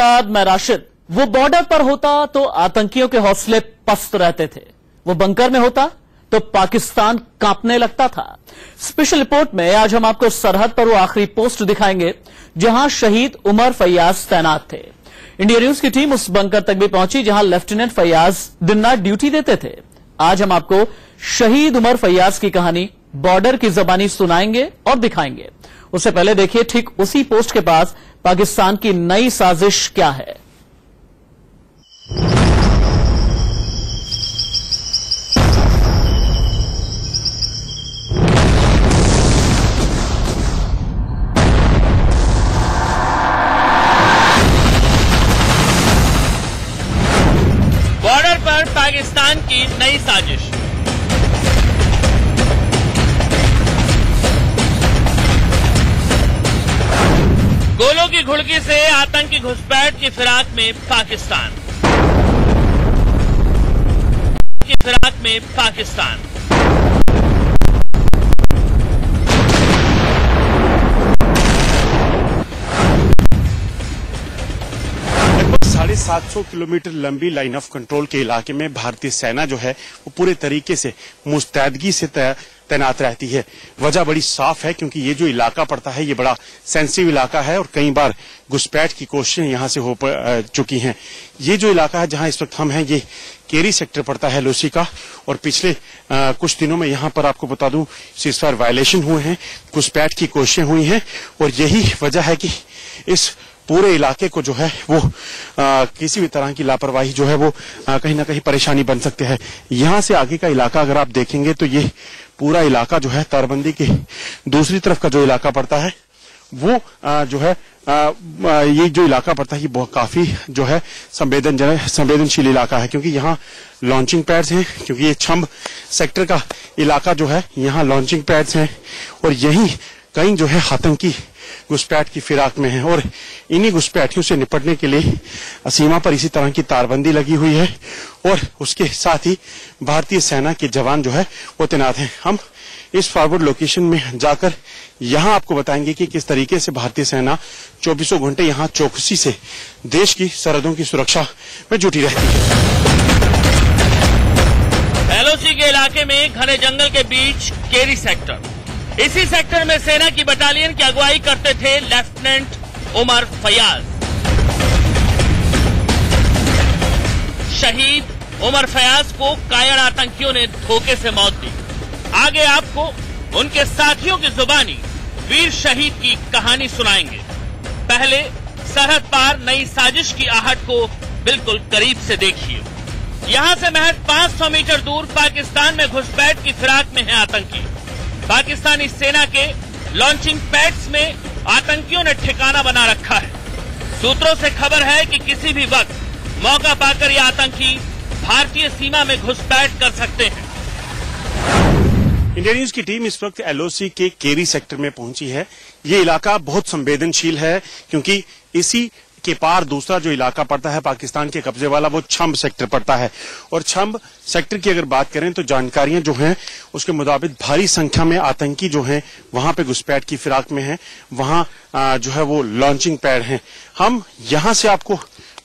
मैं राशिद। वो बॉर्डर पर होता तो आतंकियों के हौसले पस्त रहते थे, वो बंकर में होता तो पाकिस्तान कांपने लगता था। स्पेशल रिपोर्ट में आज हम आपको सरहद पर वो आखिरी पोस्ट दिखाएंगे जहां शहीद उमर फैयाज तैनात थे। इंडिया न्यूज की टीम उस बंकर तक भी पहुंची जहां लेफ्टिनेंट फैयाज दिन रात ड्यूटी देते थे। आज हम आपको शहीद उमर फैयाज की कहानी बॉर्डर की जबानी सुनाएंगे और दिखाएंगे। उससे पहले देखिए ठीक उसी पोस्ट के पास पाकिस्तान की नई साजिश क्या है। बॉर्डर पर पाकिस्तान की नई साजिश। गोलों की घुड़की से आतंकी घुसपैठ की फिराक में पाकिस्तान। लगभग 750 किलोमीटर लंबी लाइन ऑफ कंट्रोल के इलाके में भारतीय सेना जो है वो पूरे तरीके से मुस्तैदगी से तैनात रहती है। वजह बड़ी साफ है क्योंकि ये जो इलाका पड़ता है ये बड़ा सेंसिटिव इलाका है और कई बार घुसपैठ की कोशिशें यहाँ से हो चुकी हैं। ये जो इलाका है जहाँ इस वक्त हम हैं ये केरी सेक्टर पड़ता है LOC का और पिछले कुछ दिनों में यहाँ पर आपको बता दूं सीज़फायर वायलेशन हुए हैं, घुसपैठ की कोशिशें हुई हैं और यही वजह है कि इस पूरे इलाके को जो है वो किसी भी तरह की लापरवाही जो है वो कहीं ना कहीं परेशानी बन सकते हैं। यहाँ से आगे का इलाका अगर आप देखेंगे तो ये पूरा इलाका जो है तारबंदी के दूसरी तरफ का जो इलाका पड़ता है वो जो है ये जो इलाका पड़ता है ये बहुत काफी जो है संवेदनशील इलाका है क्योंकि यहाँ लॉन्चिंग पैड्स हैं, क्योंकि ये छंब सेक्टर का इलाका जो है यहाँ लॉन्चिंग पैड्स हैं और यही कई जो है आतंकी घुसपैठ की फिराक में है और इन्हीं घुसपैठियों से निपटने के लिए सीमा पर इसी तरह की तारबंदी लगी हुई है और उसके साथ ही भारतीय सेना के जवान जो है वो तैनात हैं। हम इस फॉरवर्ड लोकेशन में जाकर यहाँ आपको बताएंगे कि किस तरीके से भारतीय सेना 24 घंटे यहाँ चौकसी से देश की सरहदों की सुरक्षा में जुटी रहती है। LOC के इलाके में घने जंगल के बीच केरी सेक्टर, इसी सेक्टर में सेना की बटालियन की अगुवाई करते थे लेफ्टिनेंट उमर फैयाज। शहीद उमर फैयाज को कायर आतंकियों ने धोखे से मौत दी। आगे आपको उनके साथियों की जुबानी वीर शहीद की कहानी सुनाएंगे। पहले सरहद पार नई साजिश की आहट को बिल्कुल करीब से देखिए। यहां से महज 500 मीटर दूर पाकिस्तान में घुसपैठ की फिराक में है आतंकी। पाकिस्तानी सेना के लॉन्चिंग पैड्स में आतंकियों ने ठिकाना बना रखा है। सूत्रों से खबर है कि किसी भी वक्त मौका पाकर ये आतंकी भारतीय सीमा में घुसपैठ कर सकते हैं। इंडिया न्यूज की टीम इस वक्त LOC के केरी सेक्टर में पहुंची है। ये इलाका बहुत संवेदनशील है क्योंकि इसी के पार दूसरा जो इलाका पड़ता है पाकिस्तान के कब्जे वाला वो छंब सेक्टर पड़ता है और छंब सेक्टर की अगर बात करें तो जानकारियां जो हैं उसके मुताबिक भारी संख्या में आतंकी जो हैं वहां पे घुसपैठ की फिराक में हैं, वहां जो है वो लॉन्चिंग पैड हैं। हम यहां से आपको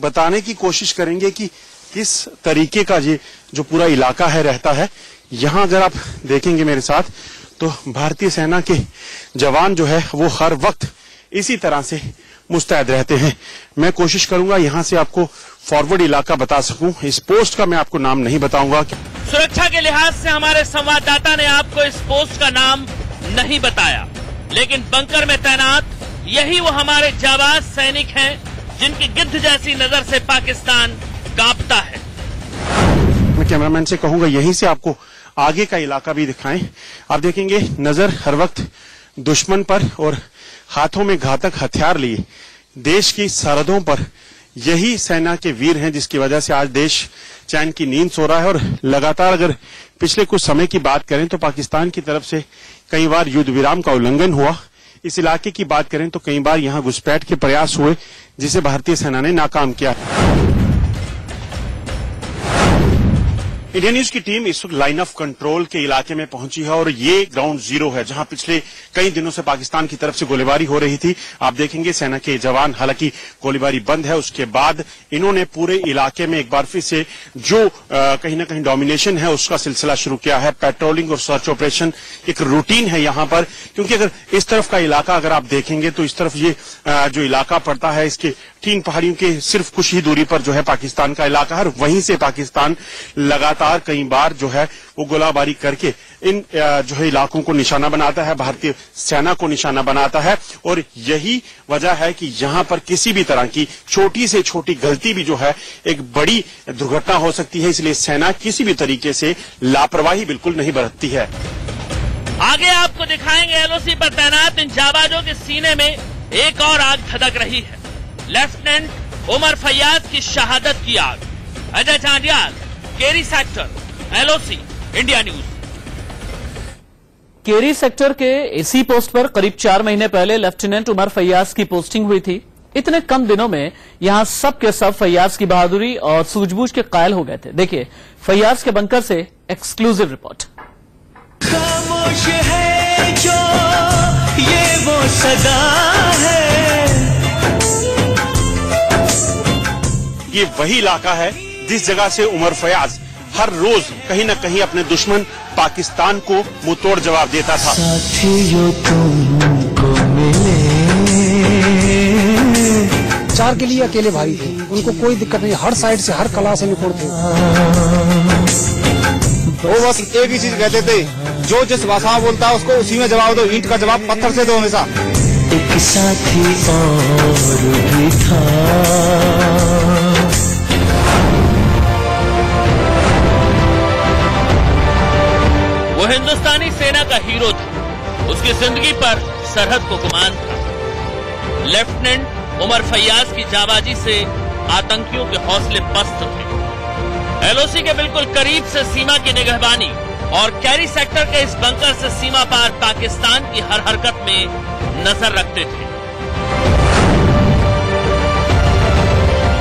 बताने की कोशिश करेंगे कि किस तरीके का ये जो पूरा इलाका है रहता है। यहाँ अगर आप देखेंगे मेरे साथ तो भारतीय सेना के जवान जो है वो हर वक्त इसी तरह से मुस्तैद रहते हैं। मैं कोशिश करूंगा यहाँ से आपको फॉरवर्ड इलाका बता सकूं। इस पोस्ट का मैं आपको नाम नहीं बताऊंगा। सुरक्षा के लिहाज से हमारे संवाददाता ने आपको इस पोस्ट का नाम नहीं बताया, लेकिन बंकर में तैनात यही वो हमारे जाबाज सैनिक हैं जिनकी गिद्ध जैसी नजर से पाकिस्तान कांपता है। मैं कैमरामैन से कहूंगा यहीं से आपको आगे का इलाका भी दिखाएं। आप देखेंगे नजर हर वक्त दुश्मन पर और हाथों में घातक हथियार लिए देश की सरहदों पर यही सेना के वीर हैं जिसकी वजह से आज देश चैन की नींद सो रहा है। और लगातार अगर पिछले कुछ समय की बात करें तो पाकिस्तान की तरफ से कई बार युद्ध विराम का उल्लंघन हुआ। इस इलाके की बात करें तो कई बार यहाँ घुसपैठ के प्रयास हुए जिसे भारतीय सेना ने नाकाम किया। इंडिया न्यूज की टीम इस वक्त लाइन ऑफ कंट्रोल के इलाके में पहुंची है और ये ग्राउंड जीरो है जहां पिछले कई दिनों से पाकिस्तान की तरफ से गोलीबारी हो रही थी। आप देखेंगे सेना के जवान, हालांकि गोलीबारी बंद है, उसके बाद इन्होंने पूरे इलाके में एक बार फिर से जो कहीं ना कहीं डोमिनेशन है उसका सिलसिला शुरू किया है। पेट्रोलिंग और सर्च ऑपरेशन एक रूटीन है यहां पर, क्योंकि अगर इस तरफ का इलाका अगर आप देखेंगे तो इस तरफ ये जो इलाका पड़ता है इसके 3 पहाड़ियों के सिर्फ कुछ ही दूरी पर जो है पाकिस्तान का इलाका है और वहीं से पाकिस्तान लगातार कई बार जो है वो गोलाबारी करके इन जो है इलाकों को निशाना बनाता है, भारतीय सेना को निशाना बनाता है। और यही वजह है कि यहां पर किसी भी तरह की छोटी से छोटी गलती भी जो है एक बड़ी दुर्घटना हो सकती है, इसलिए सेना किसी भी तरीके से लापरवाही बिल्कुल नहीं बरतती है। आगे आपको दिखाएंगे एलओसी पर तैनात इन जाबाजों के सीने में एक और आग धधक रही है। लेफ्टिनेंट उमर फैयाज की शहादत की आग। अजय चांडियाल, केरी सेक्टर, एलओसी, इंडिया न्यूज। केरी सेक्टर के इसी पोस्ट पर करीब 4 महीने पहले लेफ्टिनेंट उमर फैयाज की पोस्टिंग हुई थी। इतने कम दिनों में यहां सब के सब फैयाज की बहादुरी और सूझबूझ के कायल हो गए थे। देखिए फैयाज के बंकर से एक्सक्लूसिव रिपोर्ट। खामोश है जो ये वो सदा है। ये वही इलाका है जिस जगह से उमर फैयाज हर रोज कहीं न कहीं अपने दुश्मन पाकिस्तान को मुंहतोड़ जवाब देता था। साथियों तुमको मिले। 4 के लिए अकेले भाई थे, उनको कोई दिक्कत नहीं, हर साइड से हर कला से निपुण थे। वो बस एक ही चीज कहते थे, जो जिस भाषा में बोलता है उसको उसी में जवाब दो, ईंट का जवाब पत्थर से दो हमेशा। एक साथी और भी था। वो हिंदुस्तानी सेना का हीरो था। उसकी जिंदगी पर सरहद को गुमान था। लेफ्टिनेंट उमर फैयाज की जाबाजी से आतंकियों के हौसले पस्त थे। एलओसी के बिल्कुल करीब से सीमा की निगहबानी और कैरी सेक्टर के इस बंकर से सीमा पार पाकिस्तान की हर हरकत में नजर रखते थे।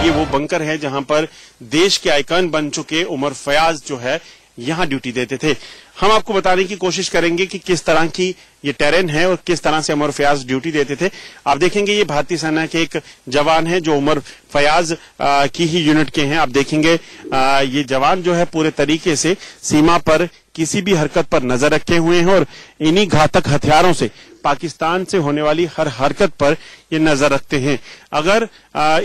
ये वो बंकर है जहां पर देश के आइकन बन चुके उमर फैयाज जो है यहां ड्यूटी देते थे। हम आपको बताने की कोशिश करेंगे कि किस तरह की ये टेरेन है और किस तरह से उमर फैयाज ड्यूटी देते थे। आप देखेंगे ये भारतीय सेना के एक जवान है जो उमर फैयाज की ही यूनिट के हैं। आप देखेंगे ये जवान जो है पूरे तरीके से सीमा पर किसी भी हरकत पर नजर रखे हुए हैं और इन्हीं घातक हथियारों से पाकिस्तान से होने वाली हर हरकत पर ये नजर रखते हैं। अगर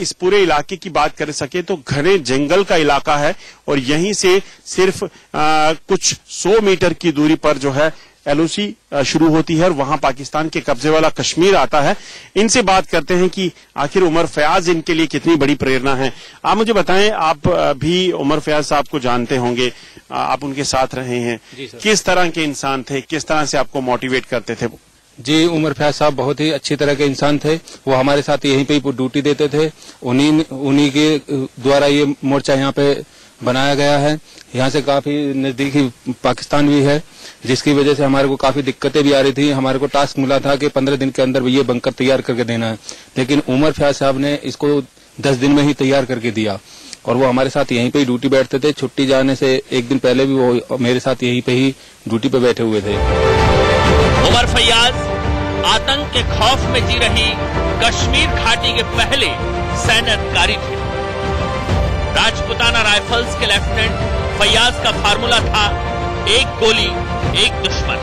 इस पूरे इलाके की बात कर सके तो घने जंगल का इलाका है और यहीं से सिर्फ कुछ 100 मीटर की दूरी पर जो है एलओसी शुरू होती है और वहां पाकिस्तान के कब्जे वाला कश्मीर आता है। इनसे बात करते हैं कि आखिर उमर फैयाज इनके लिए कितनी बड़ी प्रेरणा है। आप मुझे बताएं, आप भी उमर फैयाज साहब को जानते होंगे, आप उनके साथ रहे हैं, किस तरह के इंसान थे, किस तरह से आपको मोटिवेट करते थे? जी, उमर फैयाज साहब बहुत ही अच्छी तरह के इंसान थे। वो हमारे साथ यहीं पे ही ड्यूटी देते थे। उन्हीं के द्वारा ये मोर्चा यहाँ पे बनाया गया है। यहाँ से काफी नजदीकी पाकिस्तान भी है, जिसकी वजह से हमारे को काफी दिक्कतें भी आ रही थी। हमारे को टास्क मिला था कि 15 दिन के अंदर ये बंकर तैयार करके देना है, लेकिन उमर फैयाज साहब ने इसको 10 दिन में ही तैयार करके दिया और वो हमारे साथ यहीं पे ही ड्यूटी बैठते थे। छुट्टी जाने से एक दिन पहले भी वो मेरे साथ यहीं पे ही ड्यूटी पे बैठे हुए थे। उमर फैयाज आतंक के खौफ में जी रही कश्मीर घाटी के पहले सैन्य अधिकारी थे। राजपुताना राइफल्स के लेफ्टिनेंट फैयाज का फार्मूला था, एक गोली एक दुश्मन।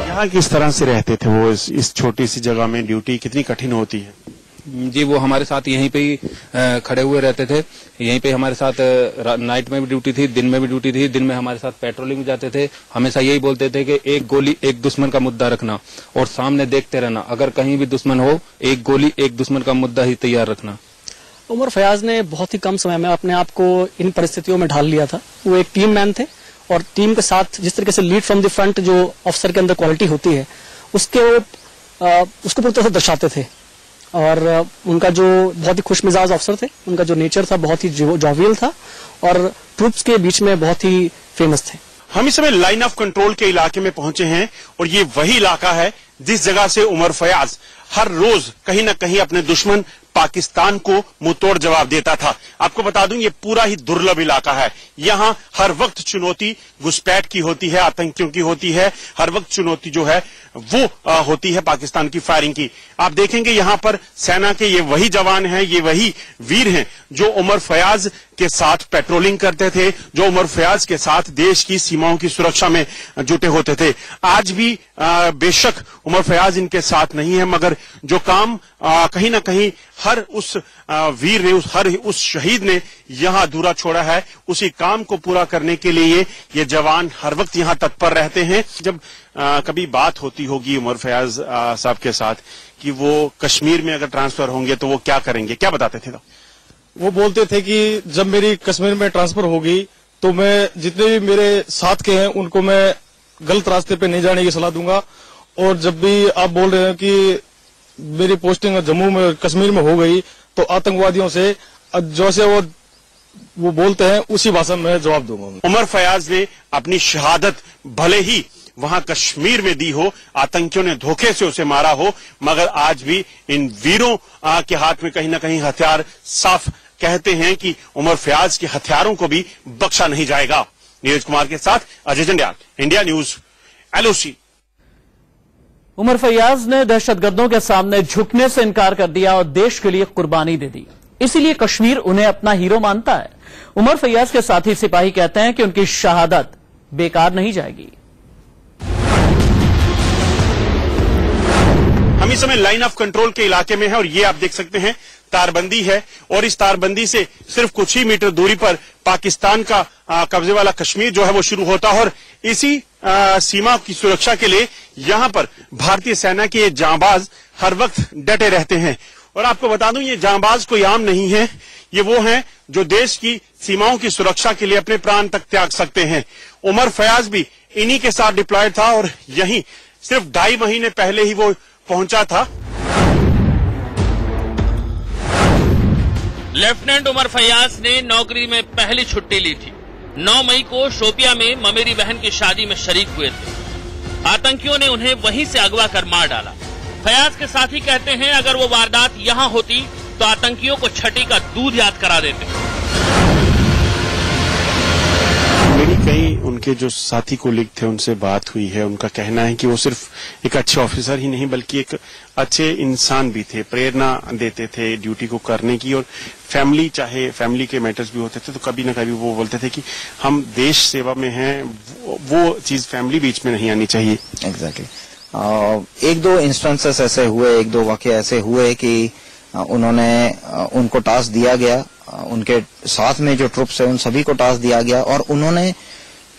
यहाँ किस तरह से रहते थे वो इस छोटी सी जगह में? ड्यूटी कितनी कठिन होती है? जी, वो हमारे साथ यहीं पे ही खड़े हुए रहते थे। यहीं पे हमारे साथ नाइट में भी ड्यूटी थी, दिन में भी ड्यूटी थी। दिन में हमारे साथ पेट्रोलिंग में जाते थे। हमेशा यही बोलते थे कि एक गोली एक दुश्मन का मुद्दा रखना और सामने देखते रहना। अगर कहीं भी दुश्मन हो, एक गोली एक दुश्मन का मुद्दा ही तैयार रखना। उमर फैयाज ने बहुत ही कम समय में अपने आप को इन परिस्थितियों में ढाल लिया था। वो एक टीम मैन थे और टीम के साथ जिस तरीके से लीड फ्रॉम द फ्रंट जो ऑफिसर के अंदर क्वालिटी होती है उसको पूरी तरह से दर्शाते थे। और उनका जो बहुत ही खुशमिजाज अफसर थे, उनका जो नेचर था बहुत ही जॉवियल था और ट्रूप्स के बीच में बहुत ही फेमस थे। हम इस समय लाइन ऑफ कंट्रोल के इलाके में पहुंचे हैं और ये वही इलाका है जिस जगह से उमर फैयाज हर रोज कहीं ना कहीं अपने दुश्मन पाकिस्तान को मुंहतोड़ जवाब देता था। आपको बता दूं ये पूरा ही दुर्लभ इलाका है। यहां हर वक्त चुनौती घुसपैठ की होती है, आतंकियों की होती है, हर वक्त चुनौती जो है वो होती है पाकिस्तान की फायरिंग की। आप देखेंगे यहां पर सेना के ये वही जवान हैं, ये वही वीर हैं जो उमर फयाज के साथ पेट्रोलिंग करते थे, जो उमर फयाज के साथ देश की सीमाओं की सुरक्षा में जुटे होते थे। आज भी बेशक उमर फयाज इनके साथ नहीं है, मगर जो काम कहीं ना कहीं हर उस वीर ने, हर उस शहीद ने यहां अधूरा छोड़ा है, उसी काम को पूरा करने के लिए ये जवान हर वक्त यहां तत्पर रहते हैं। जब कभी बात होती होगी उमर फयाज साहब के साथ कि वो कश्मीर में अगर ट्रांसफर होंगे तो वो क्या करेंगे, क्या बताते थे? वो बोलते थे कि जब मेरी कश्मीर में ट्रांसफर होगी तो मैं जितने भी मेरे साथ के हैं उनको मैं गलत रास्ते पे नहीं जाने की सलाह दूंगा। और जब भी आप बोल रहे हैं कि मेरी पोस्टिंग जम्मू में कश्मीर में हो गई तो आतंकवादियों से जैसे वो बोलते हैं उसी भाषा में जवाब दूंगा। उमर फयाज ने अपनी शहादत भले ही वहां कश्मीर में दी हो, आतंकियों ने धोखे से उसे मारा हो, मगर आज भी इन वीरों के हाथ में कहीं ना कहीं हथियार साफ कहते हैं कि उमर फयाज के हथियारों को भी बख्शा नहीं जाएगा। नीरज कुमार के साथ Ajay Jandiyal, India news, LOC। Umar Fayaz ने दहशतगर्दों के सामने झुकने से इनकार कर दिया और देश के लिए कुर्बानी दे दी, इसीलिए कश्मीर उन्हें अपना हीरो मानता है। उमर फयाज के साथी सिपाही कहते हैं कि उनकी शहादत बेकार नहीं जाएगी। हम इस समय लाइन ऑफ कंट्रोल के इलाके में है और ये आप देख सकते हैं तारबंदी है और इस तारबंदी से सिर्फ कुछ ही मीटर दूरी पर पाकिस्तान का कब्जे वाला कश्मीर जो है वो शुरू होता है और इसी सीमा की सुरक्षा के लिए यहां पर भारतीय सेना के ये जांबाज हर वक्त डटे रहते हैं। और आपको बता दूं ये जांबाज कोई आम नहीं है, ये वो हैं जो देश की सीमाओं की सुरक्षा के लिए अपने प्राण तक त्याग सकते हैं। उमर फयाज भी इन्हीं के साथ डिप्लॉयड था और यहीं सिर्फ 2.5 महीने पहले ही वो पहुंचा था। लेफ्टिनेंट उमर फयाज ने नौकरी में पहली छुट्टी ली थी। 9 मई को शोपिया में ममेरी बहन की शादी में शरीक हुए थे। आतंकियों ने उन्हें वहीं से अगवा कर मार डाला। फयाज के साथी कहते हैं अगर वो वारदात यहां होती तो आतंकियों को छठी का दूध याद करा देते। मेरी कई उनके जो साथी कोलीग थे उनसे बात हुई है, उनका कहना है कि वो सिर्फ एक अच्छे ऑफिसर ही नहीं बल्कि एक अच्छे इंसान भी थे, प्रेरणा देते थे ड्यूटी को करने की। और फैमिली, चाहे फैमिली के मैटर्स भी होते थे तो कभी ना कभी वो बोलते थे कि हम देश सेवा में हैं, वो चीज फैमिली बीच में नहीं आनी चाहिए। एग्जैक्टली। एक दो इंस्टेंसेस ऐसे हुए, एक दो वाकये ऐसे हुए कि उनको टास्क दिया गया, उनके साथ में जो ट्रुप्स है उन सभी को टास्क दिया गया और उन्होंने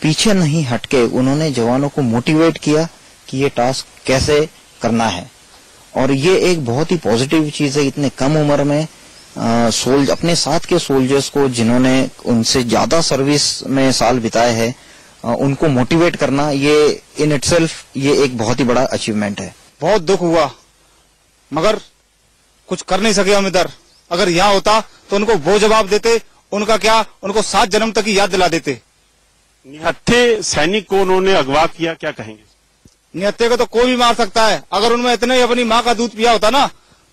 पीछे नहीं हटके उन्होंने जवानों को मोटिवेट किया कि ये टास्क कैसे करना है। और ये एक बहुत ही पॉजिटिव चीज है। इतने कम उम्र में अपने साथ के सोल्जर्स को जिन्होंने उनसे ज्यादा सर्विस में साल बिताए हैं उनको मोटिवेट करना, ये इन इटसेल्फ ये एक बहुत ही बड़ा अचीवमेंट है। बहुत दुख हुआ मगर कुछ कर नहीं सके हम इधर। अगर यहाँ होता तो उनको वो जवाब देते, उनका क्या, उनको 7 जन्म तक की याद दिला देते। निहत्थे सैनिक को उन्होंने अगवा किया, क्या कहेंगे? निहत्थे को तो कोई भी मार सकता है। अगर उनमें इतने ही अपनी माँ का दूध पिया होता ना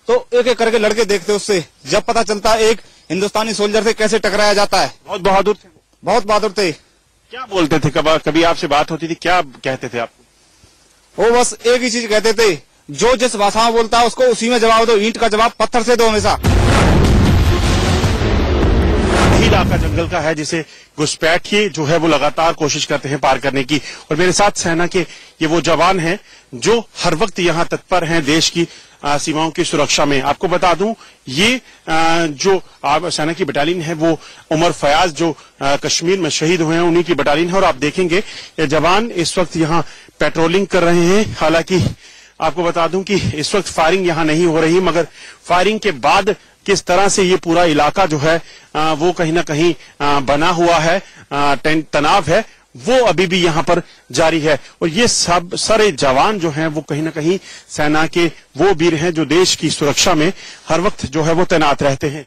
तो एक एक करके लड़के देखते उससे, जब पता चलता एक हिंदुस्तानी सोल्जर से कैसे टकराया जाता है। बहुत बहादुर थे, बहुत बहादुर थे। क्या बोलते थे? कभी आपसे बात होती थी, क्या कहते थे आपको? वो बस एक ही चीज कहते थे, जो जिस भाषा में बोलता है उसको उसी में जवाब दो, ईंट का जवाब पत्थर से दो हमेशा। यही इलाका जंगल का है जिसे घुसपैठिए जो है वो लगातार कोशिश करते हैं पार करने की। और मेरे साथ सेना के ये वो जवान हैं जो हर वक्त यहाँ तत्पर हैं देश की सीमाओं की सुरक्षा में। आपको बता दूं ये जो सेना की बटालियन है वो उमर फयाज जो कश्मीर में शहीद हुए हैं उन्हीं की बटालियन है। और आप देखेंगे ये जवान इस वक्त यहाँ पेट्रोलिंग कर रहे हैं। हालांकि आपको बता दूं कि इस वक्त फायरिंग यहाँ नहीं हो रही, मगर फायरिंग के बाद किस तरह से ये पूरा इलाका जो है वो कहीं ना कहीं बना हुआ है, तनाव है, वो अभी भी यहाँ पर जारी है। और ये सब सारे जवान जो हैं वो कहीं ना कहीं सेना के वो वीर हैं जो देश की सुरक्षा में हर वक्त जो है वो तैनात रहते हैं।